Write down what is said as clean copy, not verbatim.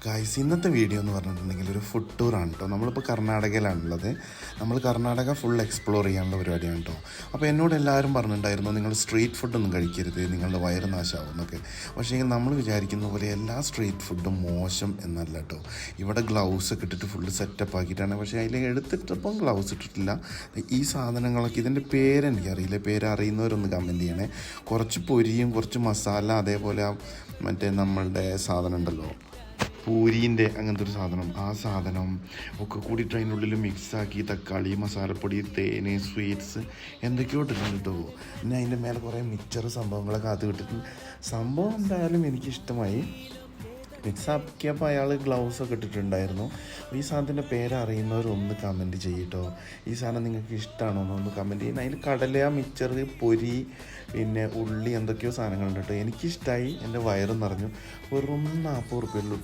Guys, ഇന്നത്തെ video എന്ന് പറഞ്ഞിട്ടുണ്ടെങ്കിൽ ഒരു ഫുഡ് ടൂറാണ് കേട്ടോ. നമ്മളിപ്പോൾ കർണാടകയിലാണുള്ളത്. നമ്മൾ കർണാടക ഫുൾ എക്സ്പ്ലോർ ചെയ്യാനുള്ള പരിപാടിയാണ് കേട്ടോ. അപ്പോൾ എന്നോട് എല്ലാവരും പറഞ്ഞിട്ടുണ്ടായിരുന്നു, നിങ്ങൾ സ്ട്രീറ്റ് ഫുഡൊന്നും കഴിക്കരുത്, നിങ്ങളുടെ വയറ് നാശമാവും എന്നൊക്കെ. പക്ഷേ നമ്മൾ വിചാരിക്കുന്ന പോലെ എല്ലാ സ്ട്രീറ്റ് ഫുഡും മോശം എന്നല്ല കേട്ടോ. ഇവിടെ ഗ്ലൗസ് ഒക്കെ ഇട്ടിട്ട് ഫുള്ള് സെറ്റപ്പ് ആക്കിയിട്ടാണ്. പക്ഷേ അതിൽ എടുത്തിട്ടപ്പം ഗ്ലൗസ് ഇട്ടിട്ടില്ല. ഈ സാധനങ്ങളൊക്കെ ഇതിൻ്റെ പേരെനിക്കറിയില്ല, പേരറിയുന്നവരൊന്ന് കമൻറ്റ് ചെയ്യണേ. കുറച്ച് പൊരിയും കുറച്ച് മസാല, അതേപോലെ മറ്റേ നമ്മളുടെ സാധനം ഉണ്ടല്ലോ, പൂരീൻ്റെ അങ്ങനത്തെ ഒരു സാധനം, ആ സാധനം ഒക്കെ കൂടിയിട്ട് അതിനുള്ളിൽ മിക്സാക്കി തക്കാളി, മസാലപ്പൊടി, തേന്, സ്വീറ്റ്സ് എന്തൊക്കെയോ ഇട്ടിട്ടുണ്ട് കേട്ടോ. പിന്നെ അതിൻ്റെ മേലെ കുറേ മിക്സർ സംഭവങ്ങളൊക്കെ അത് ഇട്ടിട്ടുണ്ട്. സംഭവം എന്തായാലും എനിക്കിഷ്ടമായി. മിക്സാക്കിയപ്പോൾ അയാൾ ഗ്ലൗസൊക്കെ ഇട്ടിട്ടുണ്ടായിരുന്നു. ഈ സാധനത്തിൻ്റെ പേരറിയുന്നവരൊന്ന് കമൻറ്റ് ചെയ്യട്ടോ. ഈ സാധനം നിങ്ങൾക്ക് ഇഷ്ടമാണോ എന്നൊന്ന് കമൻറ്റ് ചെയ്യുന്നത്. അതിൽ കടല, മിക്സർ, പൊരി, പിന്നെ ഉള്ളി, എന്തൊക്കെയോ സാധനങ്ങളുണ്ട് കേട്ടോ. എനിക്കിഷ്ടമായി, എൻ്റെ വയറും നിറഞ്ഞു. വെറും 40 ഉറുപ്പികയുള്ളൂ കേട്ടോ.